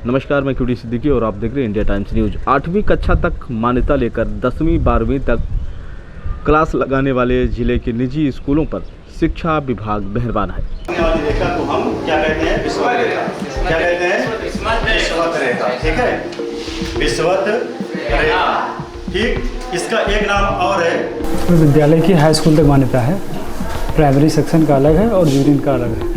नमस्कार, मैं क्यूटी सिद्दीकी और आप देख रहे हैं इंडिया टाइम्स न्यूज। 8वीं कक्षा तक मान्यता लेकर 10वीं 12वीं तक क्लास लगाने वाले जिले के निजी स्कूलों पर शिक्षा विभाग मेहरबान है। रेखा को हम क्या कहते हैं? विश्वत रेखा। क्या कहते हैं? विश्वत रेखा। ठीक है, विश्वत रेखा। ठीक, इसका एक नाम और है। विद्यालय की हाई स्कूल तक मान्यता है। प्राइमरी सेक्शन का अलग है और जूनियर का अलग है।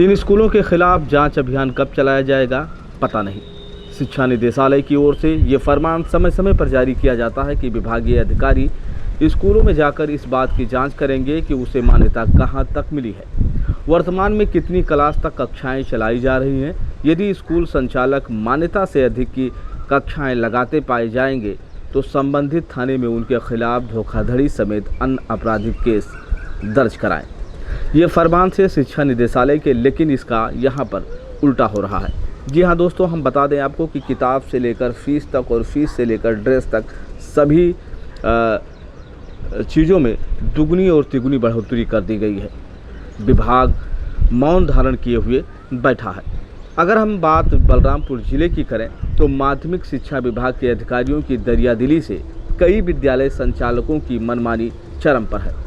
इन स्कूलों के खिलाफ जांच अभियान कब चलाया जाएगा पता नहीं। शिक्षा निदेशालय की ओर से ये फरमान समय समय पर जारी किया जाता है कि विभागीय अधिकारी स्कूलों में जाकर इस बात की जांच करेंगे कि उसे मान्यता कहां तक मिली है, वर्तमान में कितनी क्लास तक कक्षाएं चलाई जा रही हैं। यदि स्कूल संचालक मान्यता से अधिक की कक्षाएं लगाते पाए जाएंगे तो संबंधित थाने में उनके खिलाफ धोखाधड़ी समेत अन्य आपराधिक केस दर्ज कराएं। ये फरमान से शिक्षा निदेशालय के, लेकिन इसका यहाँ पर उल्टा हो रहा है। जी हाँ दोस्तों, हम बता दें आपको कि किताब से लेकर फीस तक और फीस से लेकर ड्रेस तक सभी चीज़ों में दुगनी और तिगुनी बढ़ोतरी कर दी गई है। विभाग मौन धारण किए हुए बैठा है। अगर हम बात बलरामपुर ज़िले की करें तो माध्यमिक शिक्षा विभाग के अधिकारियों की दरियादिली से कई विद्यालय संचालकों की मनमानी चरम पर है।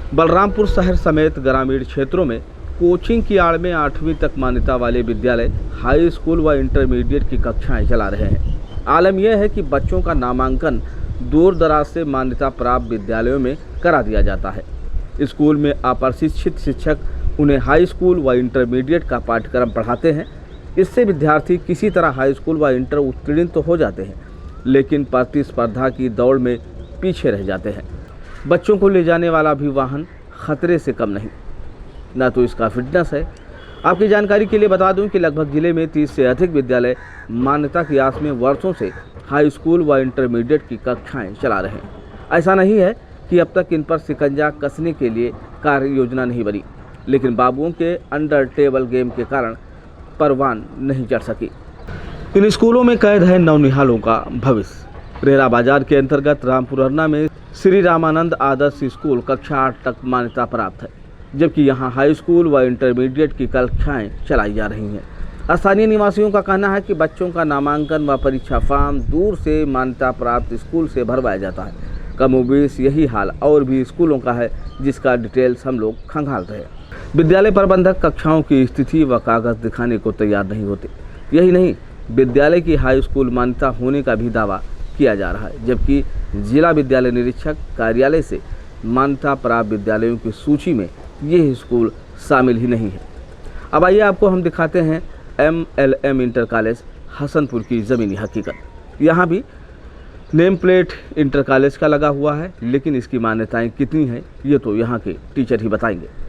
बलरामपुर शहर समेत ग्रामीण क्षेत्रों में कोचिंग की आड़ में 8वीं तक मान्यता वाले विद्यालय हाई स्कूल व इंटरमीडिएट की कक्षाएं चला रहे हैं। आलम यह है कि बच्चों का नामांकन दूर दराज से मान्यता प्राप्त विद्यालयों में करा दिया जाता है। स्कूल में अप्रशिक्षित शिक्षक उन्हें हाई स्कूल व इंटरमीडिएट का पाठ्यक्रम पढ़ाते हैं। इससे विद्यार्थी किसी तरह हाई स्कूल व इंटर उत्तीर्ण तो हो जाते हैं, लेकिन प्रतिस्पर्धा की दौड़ में पीछे रह जाते हैं। बच्चों को ले जाने वाला भी वाहन खतरे से कम नहीं, ना तो इसका फिटनेस है। आपकी जानकारी के लिए बता दूं कि लगभग जिले में 30 से अधिक विद्यालय मान्यता की आस में वर्षों से हाई स्कूल व इंटरमीडिएट की कक्षाएं चला रहे हैं। ऐसा नहीं है कि अब तक इन पर शिकंजा कसने के लिए कार्य योजना नहीं बनी, लेकिन बाबुओं के अंडर टेबल गेम के कारण परवान नहीं चढ़ सकी। इन स्कूलों में कैद है नवनिहालों का भविष्य। रेरा बाजार के अंतर्गत रामपुर अरना में श्री रामानंद आदर्श स्कूल कक्षा 8 तक मान्यता प्राप्त है, जबकि यहाँ हाई स्कूल व इंटरमीडिएट की कक्षाएं चलाई जा रही हैं। स्थानीय निवासियों का कहना है कि बच्चों का नामांकन व परीक्षा फॉर्म दूर से मान्यता प्राप्त स्कूल से भरवाया जाता है। कमोबेश यही हाल और भी स्कूलों का है, जिसका डिटेल्स हम लोग खंगालते हैं। विद्यालय प्रबंधक कक्षाओं की स्थिति व कागज दिखाने को तैयार नहीं होते। यही नहीं, विद्यालय की हाई स्कूल मान्यता होने का भी दावा किया जा रहा है, जबकि जिला विद्यालय निरीक्षक कार्यालय से मान्यता प्राप्त विद्यालयों की सूची में ये स्कूल शामिल ही नहीं है। अब आइए आपको हम दिखाते हैं MLM इंटर कॉलेज हसनपुर की ज़मीनी हकीकत। यहाँ भी नेम प्लेट इंटर कॉलेज का लगा हुआ है, लेकिन इसकी मान्यताएं कितनी हैं ये तो यहाँ के टीचर ही बताएंगे।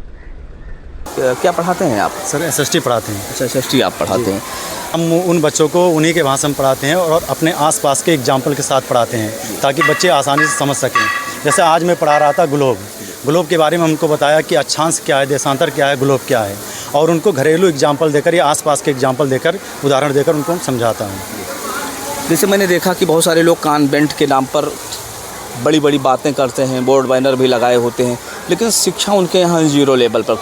क्या पढ़ाते हैं आप? सर SST पढ़ाते हैं। अच्छा, SST आप पढ़ाते हैं। हम उन बच्चों को उन्हीं के भाषा में पढ़ाते हैं और अपने आसपास के एग्जाम्पल के साथ पढ़ाते हैं, ताकि बच्चे आसानी से समझ सकें। जैसे आज मैं पढ़ा रहा था ग्लोब के बारे में उनको बताया कि अक्षांश क्या है, देशांतर क्या है, ग्लोब क्या है, और उनको घरेलू एग्जाम्पल देकर या आसपास के एग्जाम्पल देकर, उदाहरण देकर उनको समझाता हूँ। जैसे मैंने देखा कि बहुत सारे लोग कॉन्वेंट के नाम पर बड़ी बड़ी बातें करते हैं, बोर्ड बैनर भी लगाए होते हैं, लेकिन शिक्षा उनके यहाँ 0 लेवल पर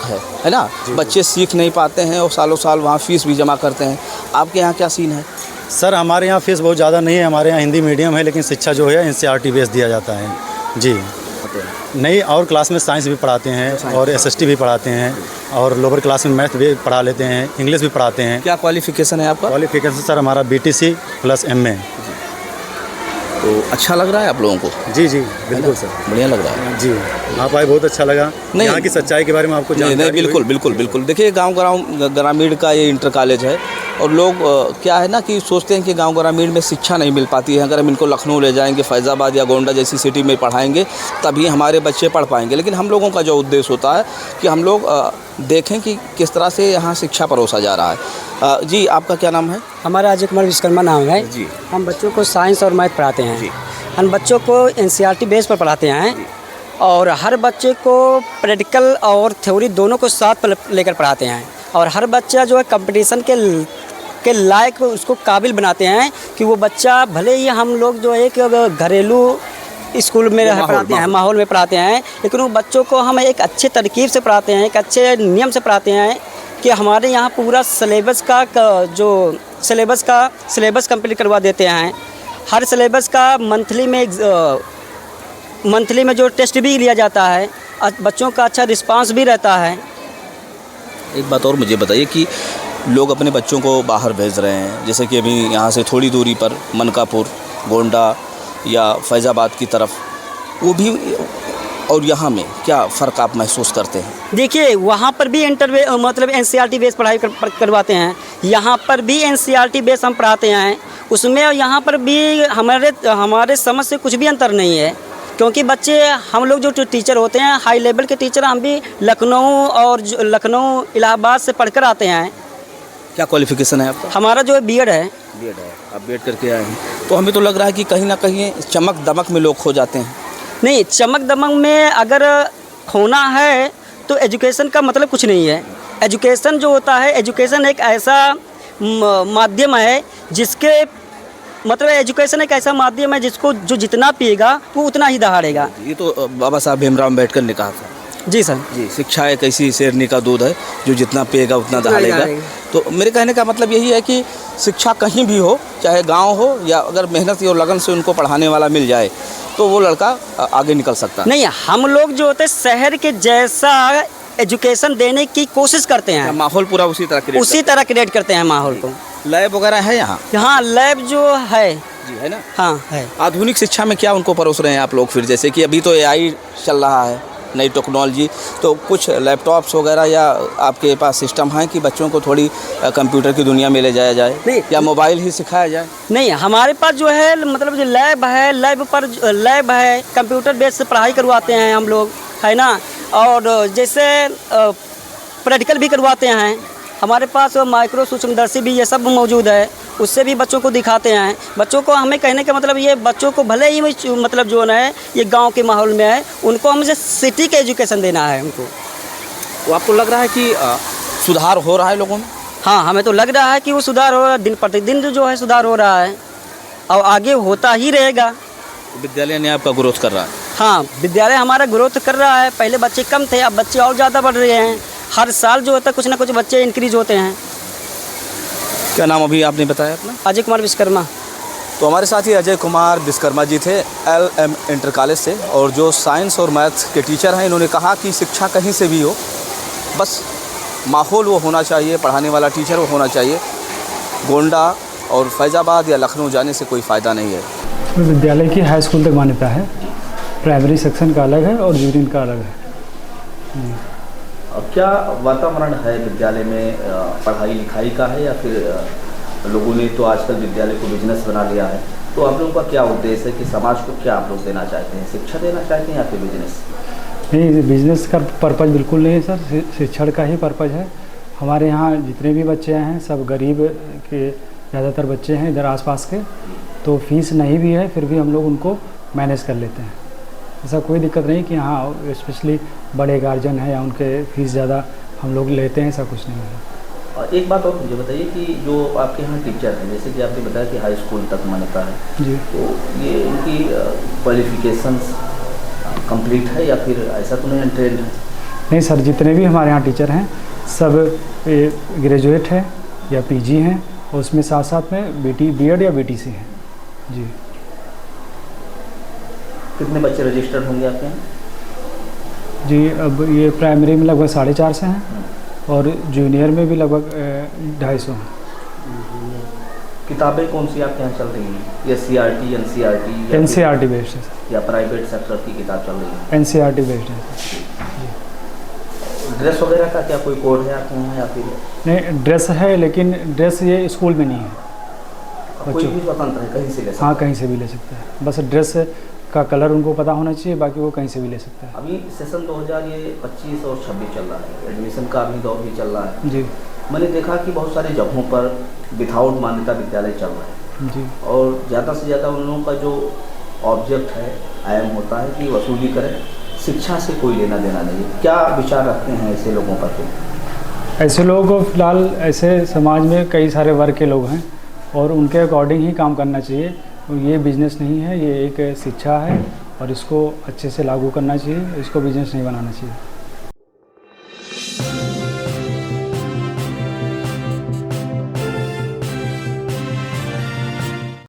है ना। बच्चे सीख नहीं पाते हैं और सालों साल वहाँ फीस भी जमा करते हैं। आपके यहाँ क्या सीन है? सर हमारे यहाँ फीस बहुत ज़्यादा नहीं है। हमारे यहाँ हिंदी मीडियम है, लेकिन शिक्षा जो है NCERT बेस दिया जाता है जी। नहीं, और क्लास में साइंस भी पढ़ाते हैं और SST भी पढ़ाते हैं, और लोअर क्लास में मैथ भी पढ़ा लेते हैं, इंग्लिश भी पढ़ाते हैं। क्या क्वालिफिकेशन है आपका? क्वालिफिकेशन सर हमारा BTC + MA। तो अच्छा लग रहा है आप लोगों को? जी बिल्कुल सर, बढ़िया लग रहा है जी। आप आए, बहुत अच्छा लगा। नहीं, यहाँ की सच्चाई के बारे में आपको जानकारी? नहीं, बिल्कुल। देखिए, गांव ग्रामीण का ये इंटर कॉलेज है, और लोग क्या है ना कि सोचते हैं कि गांव ग्रामीण में शिक्षा नहीं मिल पाती है। अगर हम इनको लखनऊ ले जाएंगे, फैज़ाबाद या गोंडा जैसी सिटी में पढ़ाएंगे, तभी हमारे बच्चे पढ़ पाएंगे। लेकिन हम लोगों का जो उद्देश्य होता है कि हम लोग देखें कि किस तरह से यहाँ शिक्षा परोसा जा रहा है। जी, आपका क्या नाम है? हमारा अजय कुमार विश्वकर्मा नाम है जी। हम बच्चों को साइंस और मैथ पढ़ाते हैं जी। हम बच्चों को NCERT बेस पर पढ़ाते हैं, और हर बच्चे को प्रैक्टिकल और थ्योरी दोनों को साथ लेकर पढ़ाते हैं, और हर बच्चा जो है कंपटीशन के लायक उसको काबिल बनाते हैं कि वो बच्चा भले ही हम लोग जो है कि घरेलू स्कूल में पढ़ाते हैं, माहौल में पढ़ाते हैं, लेकिन वो बच्चों को हम एक अच्छे तरकीब से पढ़ाते हैं, एक अच्छे नियम से पढ़ाते हैं कि हमारे यहाँ पूरा सिलेबस कंप्लीट करवा देते हैं। हर सिलेबस का मंथली में जो टेस्ट भी लिया जाता है, बच्चों का अच्छा रिस्पांस भी रहता है। एक बात और मुझे बताइए कि लोग अपने बच्चों को बाहर भेज रहे हैं, जैसे कि अभी यहाँ से थोड़ी दूरी पर मनकापुर, गोंडा या फैज़ाबाद की तरफ, वो भी, और यहाँ में क्या फ़र्क आप महसूस करते हैं? देखिए, वहाँ पर भी मतलब NCERT बेस पढ़ाई करवाते हैं, यहाँ पर भी NCERT बेस हम पढ़ाते हैं, उसमें और यहाँ पर भी हमारे समझ से कुछ भी अंतर नहीं है, क्योंकि बच्चे, हम लोग जो टीचर होते हैं, हाई लेवल के टीचर, हम भी लखनऊ इलाहाबाद से पढ़कर आते हैं। क्या क्वालिफ़िकेशन है आपका? हमारा जो है B.Ed है। B.Ed है, आप B.Ed करके आए हैं, तो हमें तो लग रहा है कि कहीं ना कहीं चमक दमक में लोग खो जाते हैं। नहीं, चमक दमक में अगर खोना है तो एजुकेशन का मतलब कुछ नहीं है। एजुकेशन जो होता है, एजुकेशन एक ऐसा माध्यम है जिसके मतलब एजुकेशन एक ऐसा माध्यम है जिसको जो जितना पिएगा वो उतना ही दहाड़ेगा। ये तो बाबा साहब भीमराव अम्बेडकर ने कहा था। जी सर जी, शिक्षा एक ऐसी शेरनी का दूध है जो जितना पिएगा उतना दहाड़ेगा। तो मेरे कहने का मतलब यही है कि शिक्षा कहीं भी हो, चाहे गांव हो, या अगर मेहनत और लगन से उनको पढ़ाने वाला मिल जाए तो वो लड़का आगे निकल सकता है। नहीं, हम लोग जो होते शहर के जैसा एजुकेशन देने की कोशिश करते हैं, माहौल पूरा उसी तरह क्रिएट करते हैं माहौल को। लैब वगैरह है यहाँ? हाँ, लैब जो है जी, है ना? हाँ है। आधुनिक शिक्षा में क्या उनको परोस रहे हैं आप लोग फिर? जैसे कि अभी तो AI चल रहा है, नई टेक्नोलॉजी, तो कुछ लैपटॉप्स वगैरह या आपके पास सिस्टम है कि बच्चों को थोड़ी कंप्यूटर की दुनिया में ले जाया जाए, या मोबाइल ही सिखाया जाए? नहीं, हमारे पास जो है मतलब जो लैब है, कंप्यूटर बेस से पढ़ाई करवाते हैं हम लोग, है ना, और जैसे प्रैक्टिकल भी करवाते हैं। हमारे पास माइक्रो सूक्ष्मदर्शी भी ये सब मौजूद है, उससे भी बच्चों को दिखाते हैं। बच्चों को हमें कहने का मतलब ये, बच्चों को भले ही मतलब जो है ये गांव के माहौल में है, उनको हमें सिटी के एजुकेशन देना है उनको। तो आपको लग रहा है कि सुधार हो रहा है लोगों में? हाँ, हमें तो लग रहा है कि वो सुधार हो रहा है, दिन प्रतिदिन जो है सुधार हो रहा है, और आगे होता ही रहेगा। विद्यालय ने आपका ग्रोथ कर रहा है? हाँ, विद्यालय हमारा ग्रोथ कर रहा है। पहले बच्चे कम थे, अब बच्चे और ज़्यादा बढ़ रहे हैं। हर साल जो होता है कुछ ना कुछ बच्चे इंक्रीज होते हैं। क्या नाम अभी आपने बताया अपना? अजय कुमार विश्वकर्मा। तो हमारे साथ ही अजय कुमार विश्वकर्मा जी थे, LM इंटर कॉलेज से, और जो साइंस और मैथ्स के टीचर हैं। इन्होंने कहा कि शिक्षा कहीं से भी हो, बस माहौल वो होना चाहिए, पढ़ाने वाला टीचर वो होना चाहिए। गोंडा और फैज़ाबाद या लखनऊ जाने से कोई फ़ायदा नहीं है। विद्यालय की हाई स्कूल तक मान्यता है, प्राइमरी सेक्शन का अलग है और जूनियर का अलग है। क्या वातावरण है विद्यालय में, पढ़ाई लिखाई का है, या फिर लोगों ने तो आजकल विद्यालय को बिजनेस बना लिया है? तो आप लोगों का क्या उद्देश्य है कि समाज को क्या आप लोग देना चाहते हैं? शिक्षा देना चाहते हैं या फिर बिजनेस? नहीं, बिजनेस का पर्पज़ बिल्कुल नहीं है सर, शिक्षण का ही पर्पज़ है। हमारे यहाँ जितने भी बच्चे हैं सब गरीब के ज़्यादातर बच्चे हैं इधर आसपास के, तो फीस नहीं भी है फिर भी हम लोग उनको मैनेज कर लेते हैं। ऐसा कोई दिक्कत नहीं कि हाँ स्पेशली बड़े गार्जियन हैं या उनके फीस ज़्यादा हम लोग लेते हैं, ऐसा कुछ नहीं है। और एक बात और मुझे बताइए कि जो आपके यहाँ टीचर हैं, जैसे कि आपने बताया कि हाई स्कूल तक मान्यता है जी, तो ये इनकी क्वालिफिकेशंस कंप्लीट है या फिर ऐसा तो नहीं अनट्रेंड है? नहीं सर, जितने भी हमारे यहाँ टीचर हैं सब ग्रेजुएट है या PG हैं, और उसमें साथ साथ में B.Ed या BTC हैं जी। कितने बच्चे रजिस्टर्ड होंगे आपके यहाँ? जी, अब ये प्राइमरी में लगभग 450 हैं और जूनियर में भी लगभग 250 हैं। किताबें कौन सी आपके यहाँ चल रही हैं? SCERT, NCERT? NCERT बेस्ड है या प्राइवेट सेक्टर की किताब चल रही है? NCERT बेस्ड है। ड्रेस वगैरह का क्या कोई कोड है आपके यहाँ या फिर? नहीं, ड्रेस है, लेकिन ड्रेस ये स्कूल में नहीं है। कोई भी स्वतंत्र है, कहीं से ले सकता है? हाँ, कहीं से भी ले सकता है, बस ड्रेस का कलर उनको पता होना चाहिए, बाकी वो कहीं से भी ले सकता है। अभी सेशन 2025 और 26 चल रहा है, एडमिशन का अभी दौर भी चल रहा है जी। मैंने देखा कि बहुत सारे जगहों पर विदाउट मान्यता विद्यालय चल रहे हैं जी, और ज़्यादा से ज़्यादा उन लोगों का जो ऑब्जेक्ट है, एम होता है कि वसूली करें, शिक्षा से कोई लेना देना नहीं है। क्या विचार रखते हैं ऐसे लोगों पर? ऐसे लोगों को फ़िलहाल ऐसे समाज में कई सारे वर्ग के लोग हैं और उनके अकॉर्डिंग ही काम करना चाहिए। ये बिज़नेस नहीं है, ये एक शिक्षा है और इसको अच्छे से लागू करना चाहिए, इसको बिज़नेस नहीं बनाना चाहिए।